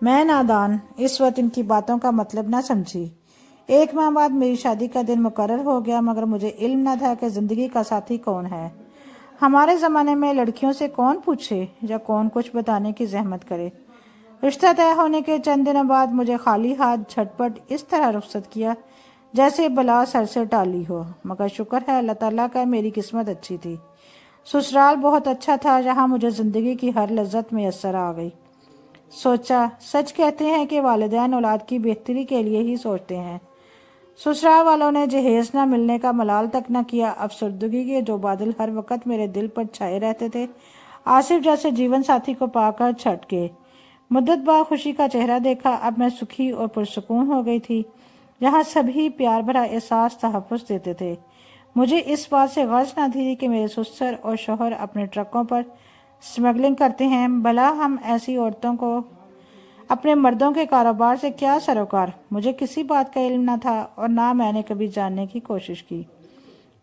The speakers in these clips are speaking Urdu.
میں نادان اس وقت ان کی باتوں کا مطلب نہ سمجھی۔ 1 ماہ بعد میری شادی کا دن مقرر ہو گیا، مگر مجھے علم نہ تھا کہ زندگی کا ساتھی کون ہے۔ ہمارے زمانے میں لڑکیوں سے کون پوچھے یا کون کچھ بتانے کی زحمت کرے۔ رشتہ طے ہونے کے چند دنوں بعد مجھے خالی ہاتھ جھٹپٹ اس طرح رخصت کیا جیسے بلا سر سے ٹالی ہو، مگر شکر ہے اللہ تعالیٰ کا میری قسمت اچھی تھی۔ سسرال بہت اچھا تھا جہاں مجھے زندگی کی ہر لذت میسر آ گئی۔ سوچا، سچ کہتے ہیں کہ والدین اولاد کی بہتری کے لیے ہی سوچتے ہیں۔ سسرال والوں نے جہیز نہ ملنے کا ملال تک نہ کیا۔ افسردگی کے جو بادل ہر وقت میرے دل پر چھائے رہتے تھے، آصف جیسے جیون ساتھی کو پا کر چھٹ گئے۔ مدت بعد خوشی کا چہرہ دیکھا، اب میں سکھی اور پرسکون ہو گئی تھی، جہاں سبھی پیار بھرا احساس تحفظ دیتے تھے۔ مجھے اس بات سے غرض نہ تھی کہ میرے سسر اور شوہر اپنے ٹرکوں پر سمگلنگ کرتے ہیں، بھلا ہم ایسی عورتوں کو اپنے مردوں کے کاروبار سے کیا سروکار۔ مجھے کسی بات کا علم نہ تھا اور نہ میں نے کبھی جاننے کی کوشش کی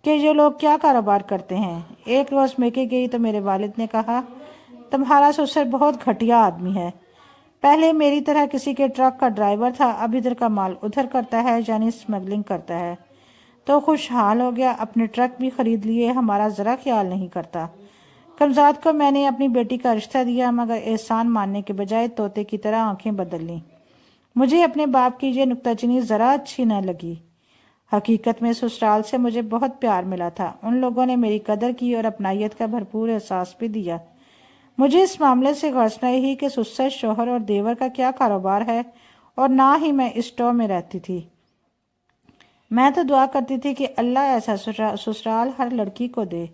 کہ یہ لوگ کیا کاروبار کرتے ہیں۔ ایک روز میکے گئی تو میرے والد نے کہا، تمہارا سسر بہت گھٹیا آدمی ہے، پہلے میری طرح کسی کے ٹرک کا ڈرائیور تھا، اب ادھر کا مال ادھر کرتا ہے، یعنی سمگلنگ کرتا ہے۔ تو خوشحال ہو گیا، اپنے ٹرک بھی خرید لیے، ہمارا ذرا خیال نہیں کرتا۔ کمزاد کو میں نے اپنی بیٹی کا رشتہ دیا، مگر احسان ماننے کے بجائے طوطے کی طرح آنکھیں بدل لیں۔ مجھے اپنے باپ کی یہ نکتہ چینی ذرا اچھی نہ لگی۔ حقیقت میں سسرال سے مجھے بہت پیار ملا تھا، ان لوگوں نے میری قدر کی اور اپنائیت کا بھرپور احساس بھی دیا۔ مجھے اس معاملے سے غرض نہ رہی کہ سسر، شوہر اور دیور کا کیا کاروبار ہے، اور نہ ہی میں اس ٹو میں رہتی تھی۔ میں تو دعا کرتی تھی کہ اللہ ایسا سسرال ہر لڑکی کو دے۔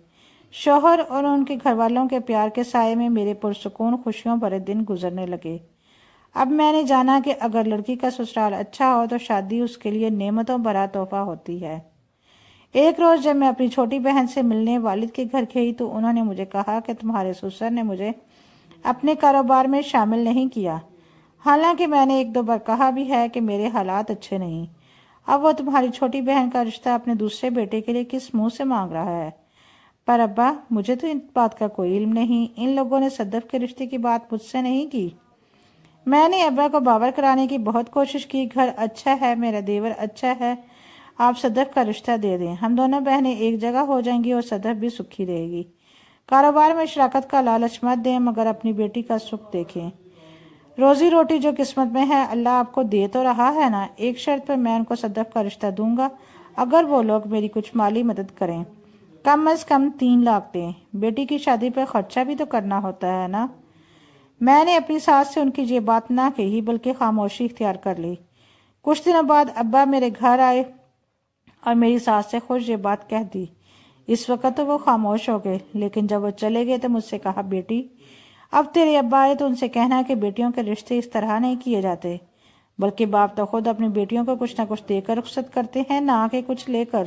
شوہر اور ان کے گھر والوں کے پیار کے سائے میں میرے پرسکون خوشیوں بھرے دن گزرنے لگے۔ اب میں نے جانا کہ اگر لڑکی کا سسرال اچھا ہو تو شادی اس کے لیے نعمتوں بھرا تحفہ ہوتی ہے۔ ایک روز جب میں اپنی چھوٹی بہن سے ملنے والد کے گھر گئی تو انہوں نے مجھے کہا کہ تمہارے سسر نے مجھے اپنے کاروبار میں شامل نہیں کیا، حالانکہ میں نے 1-2 بار کہا بھی ہے کہ میرے حالات اچھے نہیں۔ اب وہ تمہاری چھوٹی بہن کا رشتہ اپنے دوسرے بیٹے کے لیے کس منہ سے مانگ رہا ہے؟ پر ابا، مجھے تو ان بات کا کوئی علم نہیں، ان لوگوں نے صدف کے رشتے کی بات مجھ سے نہیں کی۔ میں نے ابا کو باور کرانے کی بہت کوشش کی، گھر اچھا ہے، میرا دیور اچھا ہے، آپ صدف کا رشتہ دے دیں، ہم دونوں بہنیں ایک جگہ ہو جائیں گی اور صدف بھی سکھی رہے گی۔ کاروبار میں شراکت کا لالچ مت دیں، مگر اپنی بیٹی کا سکھ دیکھیں۔ روزی روٹی جو قسمت میں ہے اللہ آپ کو دے تو رہا ہے نا۔ ایک شرط پر میں ان کو صدف کا رشتہ دوں گا، اگر وہ لوگ میری کچھ مالی مدد کریں، کم از کم 3 لاکھ دیں۔ بیٹی کی شادی پر خرچہ بھی تو کرنا ہوتا ہے نا۔ میں نے اپنی ساس سے ان کی یہ بات نہ کہی بلکہ خاموشی اختیار کر لی۔ کچھ دنوں بعد ابا میرے گھر آئے اور میری ساس سے خود یہ بات کہہ دی۔ اس وقت تو وہ خاموش ہو گئے، لیکن جب وہ چلے گئے تو مجھ سے کہا، بیٹی اب تیرے ابا آئے تو ان سے کہنا کہ بیٹیوں کے رشتے اس طرح نہیں کیے جاتے، بلکہ باپ تو خود اپنی بیٹیوں کو کچھ نہ کچھ دے کر رخصت کرتے ہیں، نہ کہ کچھ لے کر۔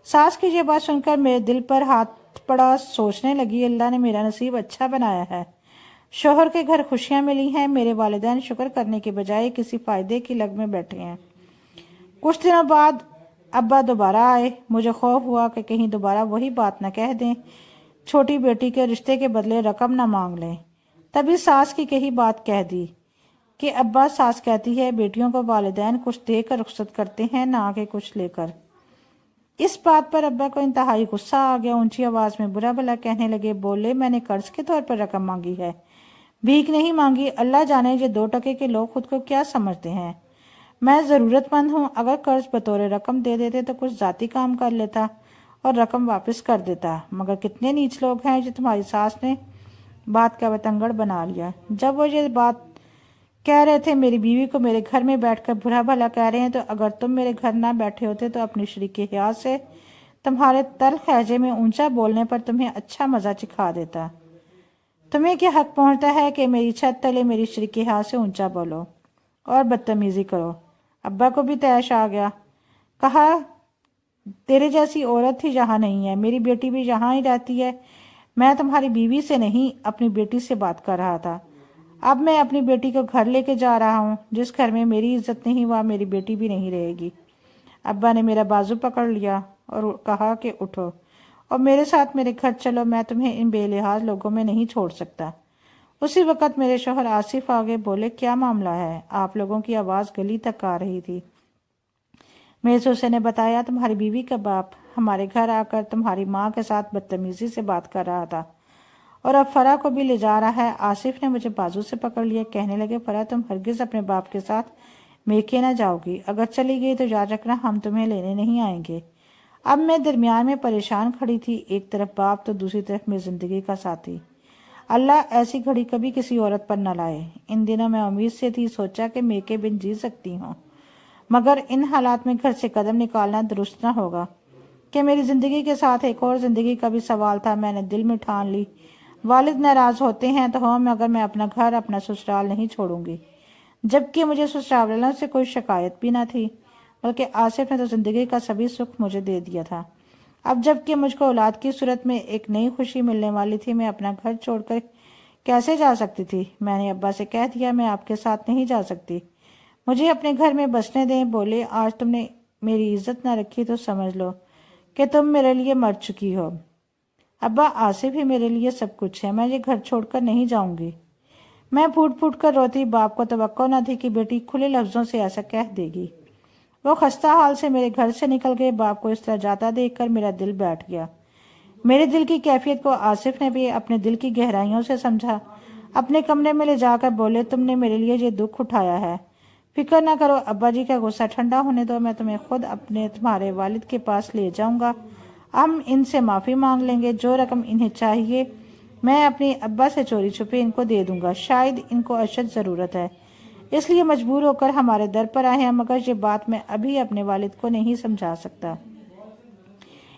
ساس کی یہ بات سن کر میرے دل پر ہاتھ پڑا، سوچنے لگی اللہ نے میرا نصیب اچھا بنایا ہے، شوہر کے گھر خوشیاں ملی ہیں، میرے والدین شکر کرنے کے بجائے کسی فائدے کی لگ میں بیٹھے ہیں۔ کچھ دنوں بعد ابا دوبارہ آئے، مجھے خوف ہوا کہ کہیں دوبارہ وہی بات نہ کہہ دیں، چھوٹی بیٹی کے رشتے کے بدلے رقم نہ مانگ لیں۔ تبھی ساس کی کہی بات کہہ دی کہ ابا، ساس کہتی ہے بیٹیوں کو والدین کچھ دے کر رخصت کرتے ہیں، نہ کہ کچھ لے کر۔ اس بات پر ابا کو انتہائی غصہ آ گیا، اونچی آواز میں برا بھلا کہنے لگے، بولے میں نے قرض کے طور پر رقم مانگی ہے، بھیک نہیں مانگی۔ اللہ جانے یہ 2 ٹکے کے لوگ خود کو کیا سمجھتے ہیں، میں ضرورت مند ہوں، اگر قرض بطور رقم دے دیتے تو کچھ ذاتی کام کر لیتا اور رقم واپس کر دیتا، مگر کتنے نیچ لوگ ہیں جو تمہاری ساس نے بات کا بتنگڑ بنا لیا۔ جب وہ یہ بات کہہ رہے تھے میری بیوی کو میرے گھر میں بیٹھ کر برا بھلا کہہ رہے ہیں، تو اگر تم میرے گھر نہ بیٹھے ہوتے تو اپنی شریک حیات سے تمہارے تلخ لہجے میں اونچا بولنے پر تمہیں اچھا مزہ چکھا دیتا۔ تمہیں کیا حق پہنچتا ہے کہ میری چھت تلے میری شریک حیات سے اونچا بولو اور بدتمیزی کرو؟ ابا کو بھی طیش آ گیا، کہا تیرے جیسی عورت ہی یہاں نہیں ہے، میری بیٹی بھی یہاں ہی رہتی ہے، میں تمہاری بیوی سے نہیں اپنی بیٹی سے بات کر رہا تھا۔ اب میں اپنی بیٹی کو گھر لے کے جا رہا ہوں، جس گھر میں میری عزت نہیں وہاں میری بیٹی بھی نہیں رہے گی۔ ابا نے میرا بازو پکڑ لیا اور کہا کہ اٹھو اور میرے ساتھ میرے گھر چلو، میں تمہیں ان بے لحاظ لوگوں میں نہیں چھوڑ سکتا۔ اسی وقت میرے شوہر آصف آگے بولے، کیا معاملہ ہے؟ آپ لوگوں کی آواز گلی تک آ رہی تھی۔ میرے سسر نے بتایا، تمہاری بیوی کا باپ ہمارے گھر آ کر تمہاری ماں کے ساتھ بدتمیزی سے بات کر رہا تھا اور اب فرح کو بھی لے جا رہا ہے۔ آصف نے مجھے بازو سے پکڑ لیا، کہنے لگے، فرح تم ہرگز اپنے باپ کے ساتھ میکے نہ جاؤ گی، اگر چلی گئی تو یاد رکھنا ہم تمہیں لینے نہیں آئیں گے۔ اب میں درمیان میں پریشان کھڑی تھی، ایک طرف باپ تو دوسری طرف میری زندگی کا ساتھی۔ اللہ ایسی گھڑی کبھی کسی عورت پر نہ لائے۔ ان دنوں میں امید سے تھی، سوچا کہ میکے بن جی سکتی ہوں، مگر ان حالات میں گھر سے قدم نکالنا درست نہ ہوگا کہ میری زندگی کے ساتھ ایک اور زندگی کا بھی سوال تھا۔ میں نے دل میں ٹھان لی، والد ناراض ہوتے ہیں تو ہوں، مگر میں اپنا گھر، اپنا سسرال نہیں چھوڑوں گی، جبکہ مجھے سسرال والوں سے کوئی شکایت بھی نہ تھی، بلکہ آصف نے تو زندگی کا سبھی سکھ مجھے دے دیا تھا۔ اب جبکہ مجھ کو اولاد کی صورت میں ایک نئی خوشی ملنے والی تھی، میں اپنا گھر چھوڑ کر کیسے جا سکتی تھی؟ میں نے ابا سے کہہ دیا، میں آپ کے ساتھ نہیں جا سکتی، مجھے اپنے گھر میں بسنے دیں۔ بولے، آج تم نے میری عزت نہ رکھی تو سمجھ لو کہ تم میرے لیے مر چکی ہو۔ ابا، آصف ہی میرے لیے سب کچھ ہے، میں یہ گھر چھوڑ کر نہیں جاؤں گی۔ میں پھوٹ پھوٹ کر روتی، باپ کو توقع نہ تھی کہ بیٹی کھلے لفظوں سے ایسا کہہ دے گی۔ وہ خستہ حال سے میرے گھر سے نکل گئے۔ باپ کو اس طرح جاتا دیکھ کر میرا دل بیٹھ گیا۔ میرے دل کی کیفیت کو آصف نے بھی اپنے دل کی گہرائیوں سے سمجھا۔ اپنے کمرے میں لے جا کر بولے، تم نے میرے لیے یہ دکھ اٹھایا ہے، فکر نہ کرو، ابا جی کا غصہ ٹھنڈا ہونے دو، میں تمہیں خود تمہارے والد کے پاس لے جاؤں گا، ہم ان سے معافی مانگ لیں گے، جو رقم انہیں چاہیے میں اپنے ابا سے چوری چھپے ان کو دے دوں گا، شاید ان کو اشد ضرورت ہے، اس لیے مجبور ہو کر ہمارے در پر آئے ہیں، مگر یہ بات میں ابھی اپنے والد کو نہیں سمجھا سکتا۔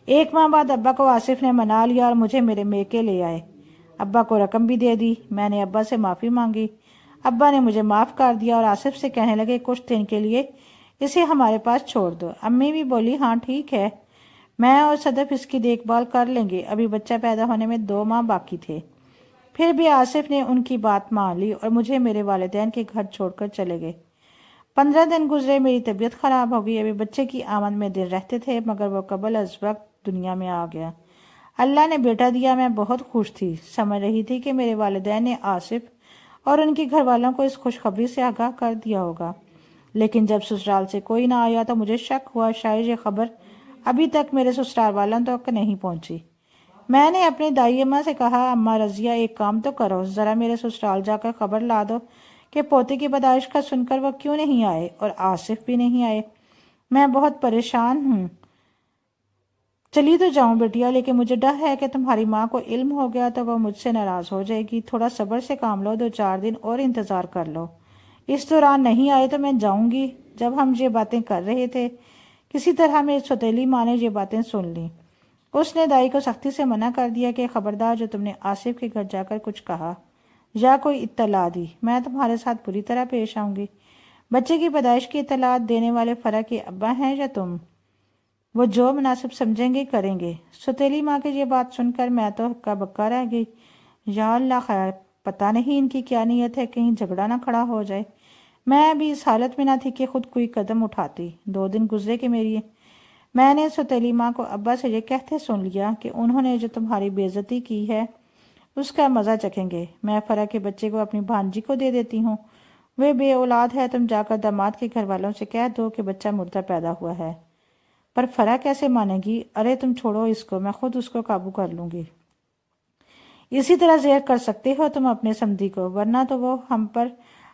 ایک ماہ بعد ابا کو آصف نے منا لیا اور مجھے میرے میکے لے آئے۔ ابا کو رقم بھی دے دی۔ میں نے ابا سے معافی مانگی، ابا نے مجھے معاف کر دیا اور آصف سے کہنے لگے، کچھ دن کے لیے اسے ہمارے پاس چھوڑ دو۔ امی بھی بولی، ہاں ٹھیک ہے، میں اور صدف اس کی دیکھ بھال کر لیں گے، ابھی بچہ پیدا ہونے میں 2 ماہ باقی تھے۔ پھر بھی آصف نے ان کی بات مان لی اور مجھے میرے والدین کے گھر چھوڑ کر چلے گئے۔ 15 دن گزرے، میری طبیعت خراب ہو گئی، ابھی بچے کی آمد میں دن رہتے تھے، مگر وہ قبل از وقت دنیا میں آ گیا۔ اللہ نے بیٹا دیا، میں بہت خوش تھی، سمجھ رہی تھی کہ میرے والدین نے آصف اور ان کے گھر والوں کو اس خوشخبری سے آگاہ کر دیا ہوگا، لیکن جب سسرال سے کوئی نہ آیا تو مجھے شک ہوا شاید یہ خبر ابھی تک میرے سسرال والوں تک نہیں پہنچی۔ میں نے اپنی دائی اماں سے کہا، اماں رضیہ ایک کام تو کرو، ذرا میرے سسرال جا کر خبر لا دو کہ پوتے کی پیدائش کا سن کر وہ کیوں نہیں آئے اور آصف بھی نہیں آئے، میں بہت پریشان ہوں۔ چلی تو جاؤں بیٹیا، لیکن مجھے ڈر ہے کہ تمہاری ماں کو علم ہو گیا تو وہ مجھ سے ناراض ہو جائے گی، تھوڑا صبر سے کام لو، 2-4 دن اور انتظار کر لو، اس دوران نہیں آئے تو میں جاؤں گی۔ جب ہم یہ باتیں کر رہے تھے، کسی طرح میری سوتیلی ماں نے یہ باتیں سن لیں۔ اس نے دائی کو سختی سے منع کر دیا کہ خبردار، جو تم نے آصف کے گھر جا کر کچھ کہا یا کوئی اطلاع دی، میں تمہارے ساتھ بری طرح پیش آؤں گی۔ بچے کی پیدائش کی اطلاعات دینے والے فرح کے ابا ہیں یا تم، وہ جو مناسب سمجھیں گے کریں گے۔ سوتیلی ماں کی یہ بات سن کر میں تو ہکا بکا رہ گئی۔ یا اللہ خیر، پتہ نہیں ان کی کیا نیت ہے، کہیں جھگڑا نہ کھڑا ہو جائے۔ میں ابھی اس حالت میں نہ تھی کہ خود کوئی قدم اٹھاتی۔ 2 دن گزرے کہ میں نے سوتیلی ماں کو ابا سے یہ کہتے سن لیا کہ انہوں نے جو تمہاری بے عزتی کی ہے اس کا مزہ چکھیں گے، میں فرح کے بچے کو اپنی بھانجی کو دے دیتی ہوں، وہ بے اولاد ہے، تم جا کر داماد کے گھر والوں سے کہہ دو کہ بچہ مردہ پیدا ہوا ہے۔ پر فرح کیسے مانے گی؟ ارے تم چھوڑو اس کو، میں خود اس کو قابو کر لوں گی۔ اسی طرح زہر کر سکتے ہو تم اپنے سمدھی کو، ورنہ تو وہ ہم پر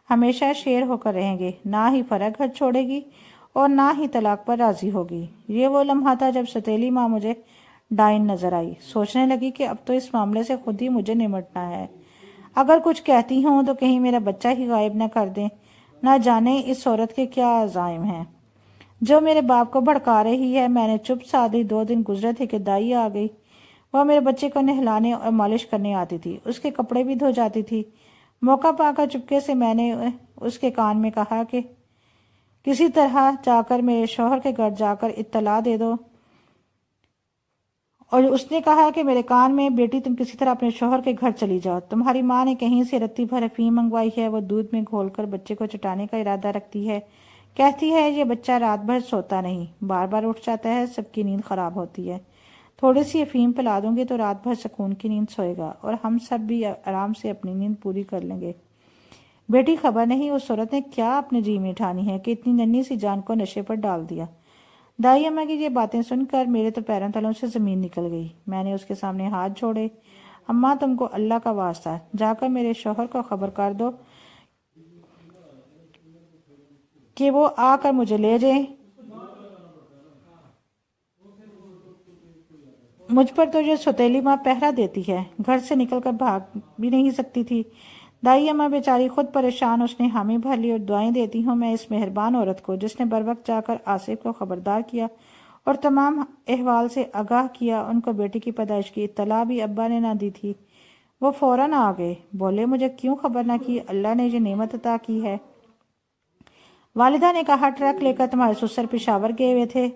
ہمیشہ شیر ہو کر رہیں گے، نہ ہی فرح گھر چھوڑے گی اور نہ ہی طلاق پر راضی ہوگی۔ یہ وہ لمحہ تھا جب سوتیلی ماں مجھے ڈائن نظر آئی۔ سوچنے لگی کہ اب تو اس معاملے سے خود ہی مجھے نمٹنا ہے، اگر کچھ کہتی ہوں تو کہیں میرا بچہ ہی غائب نہ کر دیں، نہ جانے اس عورت کے کیا عزائم ہیں جو میرے باپ کو بھڑکا رہی ہے۔ میں نے چپ سادھ 2 دن گزرے تھے کہ دائی آ گئی۔ وہ میرے بچے کو نہلانے اور مالش کرنے آتی تھی، اس کے کپڑے بھی دھو جاتی تھی۔ موقع پا کر چپکے سے میں نے اس کے کان میں کہا کہ کسی طرح جا کر میرے شوہر کے گھر جا کر اطلاع دے دو، اور اس نے کہا کہ میرے کان میں، بیٹی تم کسی طرح اپنے شوہر کے گھر چلی جاؤ، تمہاری ماں نے کہیں سے رتی بھر افیم منگوائی ہے، وہ دودھ میں گھول کر بچے کو چٹانے کا ارادہ رکھتی ہے، کہتی ہے یہ بچہ رات بھر سوتا نہیں، بار بار اٹھ جاتا ہے، سب کی نیند خراب ہوتی ہے، تھوڑی سی افیم پلا دوں گی تو رات بھر سکون کی نیند سوئے گا اور ہم سب بھی آرام سے اپنی نیند پوری کر لیں گے۔ بیٹی خبر نہیں اس عورت نے کیا اپنے جی میں ٹھانی ہے کہ اتنی ننھی سی جان کو نشے پر ڈال دیا۔ دائی اماں کی یہ باتیں سن کر میرے تو پیروں تلوں سے زمین نکل گئی۔ میں نے اس کے سامنے ہاتھ جوڑے۔ اماں تم کو اللہ کا واسطہ جا کر میرے شوہر کو خبر کر دو کہ وہ آ کر مجھے لے جائیں۔ مجھ پر تو یہ سوتیلی ماں پہرا دیتی ہے، گھر سے نکل کر بھاگ بھی نہیں سکتی تھی۔ دائی اماں بیچاری خود پریشان، اس نے حامی بھر لی اور دعائیں دیتی ہوں میں اس مہربان عورت کو جس نے بروقت جا کر آصف کو خبردار کیا اور تمام احوال سے آگاہ کیا۔ ان کو بیٹی کی پیدائش کی اطلاع بھی ابا نے نہ دی تھی۔ وہ فوراً آ گئے، بولے مجھے کیوں خبر نہ کی؟ اللہ نے یہ نعمت عطا کی ہے۔ والدہ نے کہا ٹرک لے کر تمہارے سسر پشاور گئے ہوئے تھے،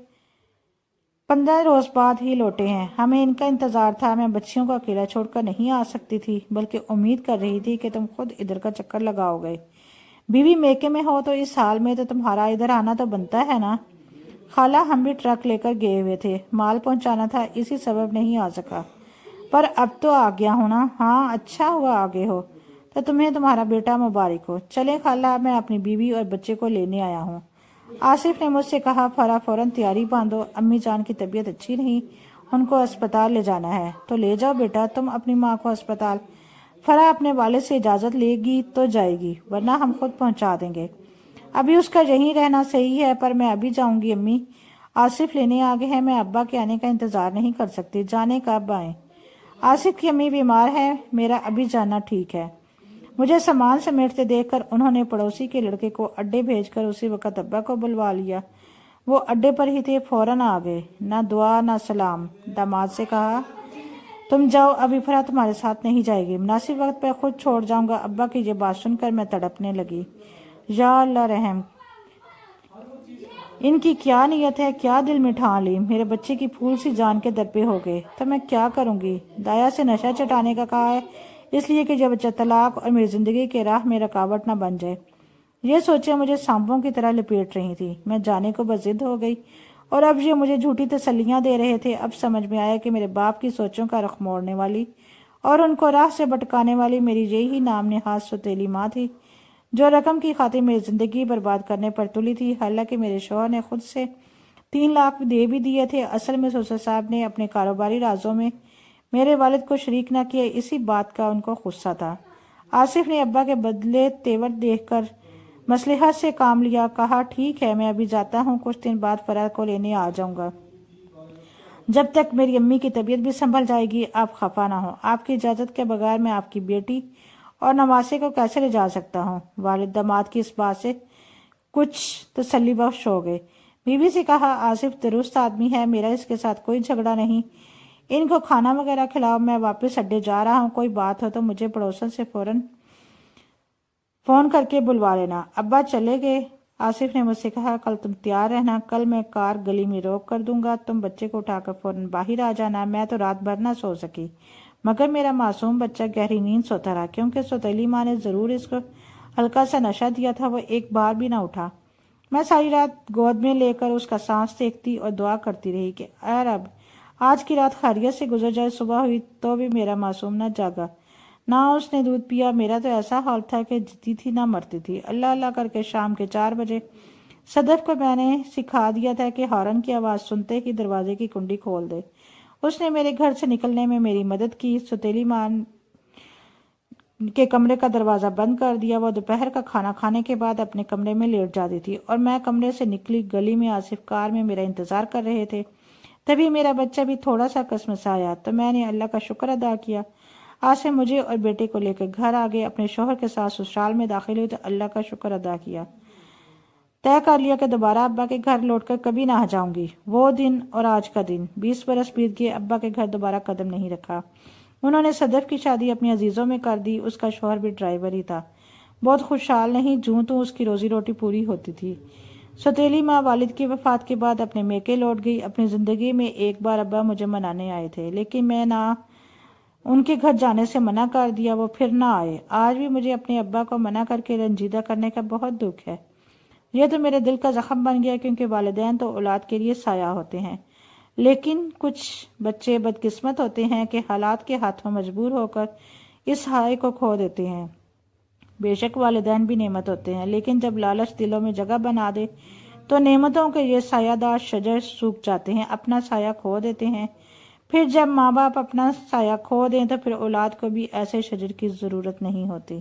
15 روز بعد ہی لوٹے ہیں۔ ہمیں ان کا انتظار تھا، میں بچیوں کو اکیلا چھوڑ کر نہیں آ سکتی تھی، بلکہ امید کر رہی تھی کہ تم خود ادھر کا چکر لگاؤ گے۔ بیوی میکے میں ہو تو اس حال میں تو تمہارا ادھر آنا تو بنتا ہے نا۔ خالہ ہم بھی ٹرک لے کر گئے ہوئے تھے، مال پہنچانا تھا، اسی سبب نہیں آ سکا، پر اب تو آ گیا ہوں نا۔ ہاں اچھا ہوا آگے ہو تو تمہیں تمہارا بیٹا مبارک ہو۔ چلے خالہ، میں اپنی بیوی اور بچے کو لینے آیا ہوں۔ آصف نے مجھ سے کہا فوراً تیاری باندھو، امی جان کی طبیعت اچھی نہیں، ان کو اسپتال لے جانا ہے۔ تو لے جاؤ بیٹا تم اپنی ماں کو اسپتال۔ فرح اپنے والد سے اجازت لے گی تو جائے گی، ورنہ ہم خود پہنچا دیں گے۔ ابھی اس کا یہیں رہنا صحیح ہے، پر میں ابھی جاؤں گی امی، آصف لینے آگے ہیں، میں ابا کے آنے کا انتظار نہیں کر سکتی، جانے کب آئیں۔ آصف کی امی بیمار ہے، میرا ابھی جانا ٹھیک ہے۔ مجھے سامان سمیٹتے دیکھ کر انہوں نے پڑوسی کے لڑکے کو اڈے بھیج کر اسی وقت ابا کو بلوا لیا۔ وہ اڈے پر ہی تھے، فوراً آ گئے، نہ دعا نہ سلام۔ داماد سے کہا تم جاؤ، ابھی فرح تمہارے ساتھ نہیں جائے گی، مناسب وقت پہ خود چھوڑ جاؤں گا۔ ابا کی یہ بات سن کر میں تڑپنے لگی۔ یا اللہ رحم، ان کی کیا نیت ہے، کیا دل میں ٹھان لی؟ میرے بچے کی پھول سی جان کے در پہ ہو گئے تو میں کیا کروں گی؟ دایا سے نشہ چٹانے کا کہا ہے، اس لیے کہ یہ بچہ طلاق اور میری زندگی کے راہ میں رکاوٹ نہ بن جائے۔ یہ سوچے مجھے سانپوں کی طرح لپیٹ رہی تھی، میں جانے کو بضد ہو گئی، اور اب یہ مجھے جھوٹی تسلیاں دے رہے تھے۔ اب سمجھ میں آیا کہ میرے باپ کی سوچوں کا رخ موڑنے والی اور ان کو راہ سے بھٹکانے والی میری یہی نام نہاد سوتیلی ماں تھی، جو رقم کی خاطر میری زندگی برباد کرنے پر تلی تھی۔ حالانکہ میرے شوہر نے خود سے 3 لاکھ دے بھی دیے تھے، اصل میں سسر صاحب نے اپنے کاروباری رازوں میں میرے والد کو شریک نہ کیا، اسی بات کا ان کو غصہ تھا۔ آصف نے ابا کے بدلے تیور دیکھ کر مصلحت سے کام لیا، کہا ٹھیک ہے میں ابھی جاتا ہوں، کچھ دن بعد فرح کو لینے آ جاؤں گا، جب تک میری امی کی طبیعت بھی سنبھل جائے گی۔ آپ خفا نہ ہوں، آپ کی اجازت کے بغیر میں آپ کی بیٹی اور نواسے کو کیسے لے جا سکتا ہوں؟ والد داماد کی اس بات سے کچھ تسلی بخش ہو گئے۔ بیوی سے کہا آصف درست آدمی ہے، میرا اس کے ساتھ کوئی جھگڑا نہیں، ان کو کھانا وغیرہ کھلاؤ، میں واپس اڈے جا رہا ہوں، کوئی بات ہو تو مجھے پڑوسن سے فون کر کے بلوا لینا۔ ابا چلے گئے۔ آصف نے مجھ سے کہا کل تم تیار رہنا، کل میں کار گلی میں روک کر دوں گا، تم بچے کو اٹھا کر فوراً باہر آ جانا۔ میں تو رات بھر نہ سو سکی، مگر میرا معصوم بچہ گہری نیند سوتا رہا، کیونکہ سوتیلی ماں نے ضرور اس کو ہلکا سا نشہ دیا تھا، وہ ایک بار بھی نہ اٹھا۔ میں ساری رات گود میں لے کر اس کا سانس دیکھتی اور دعا کرتی رہی کہ اے رب آج کی رات خیریت سے گزر جائے۔ صبح ہوئی تو بھی میرا معصوم نہ جاگا، نہ اس نے دودھ پیا۔ میرا تو ایسا حال تھا کہ جیتی تھی نہ مرتی تھی۔ اللہ اللہ کر کے شام کے 4 بجے صدف کو میں نے سکھا دیا تھا کہ ہارن کی آواز سنتے ہی دروازے کی کنڈی کھول دے۔ اس نے میرے گھر سے نکلنے میں میری مدد کی، سوتیلی ماں کے کمرے کا دروازہ بند کر دیا۔ وہ دوپہر کا کھانا کھانے کے بعد اپنے کمرے میں لیٹ جاتی تھی اور میں کمرے سے نکلی گلی میں آصف کار میں میرا انتظار کر رہے تھے۔ تبھی میرا بچہ بھی تھوڑا سا کسمسایا تو میں نے اللہ کا شکر ادا کیا۔ آصف مجھے اور بیٹے کو لے کر گھر آ گئے، اپنے شوہر کے ساتھ سسرال میں داخل ہوئی تو اللہ کا شکر ادا کیا، طے کر لیا کہ دوبارہ ابا کے گھر لوٹ کر کبھی نہ جاؤں گی۔ وہ دن اور آج کا دن 20 برس بیت گئے، ابا کے گھر دوبارہ قدم نہیں رکھا۔ انہوں نے صدف کی شادی اپنی عزیزوں میں کر دی، اس کا شوہر بھی ڈرائیور ہی تھا، بہت خوشحال نہیں، جوں تو اس کی روزی روٹی پوری ہوتی تھی۔ سوتیلی ماں والد کی وفات کے بعد اپنے میکے لوٹ گئی۔ اپنی زندگی میں ایک بار ابا مجھے منانے آئے تھے، لیکن میں نہ ان کے گھر جانے سے منع کر دیا، وہ پھر نہ آئے۔ آج بھی مجھے اپنے ابا کو منع کر کے رنجیدہ کرنے کا بہت دکھ ہے۔ یہ تو میرے دل کا زخم بن گیا، کیونکہ والدین تو اولاد کے لیے سایہ ہوتے ہیں، لیکن کچھ بچے بدقسمت ہوتے ہیں کہ حالات کے ہاتھوں مجبور ہو کر اس سائے کو کھو دیتے ہیں۔ بے شک والدین بھی نعمت ہوتے ہیں، لیکن جب لالچ دلوں میں جگہ بنا دے تو نعمتوں کے یہ سایہ دار شجر سوکھ جاتے ہیں، اپنا سایہ کھو دیتے ہیں۔ پھر جب ماں باپ اپنا سایہ کھو دیں تو پھر اولاد کو بھی ایسے شجر کی ضرورت نہیں ہوتی۔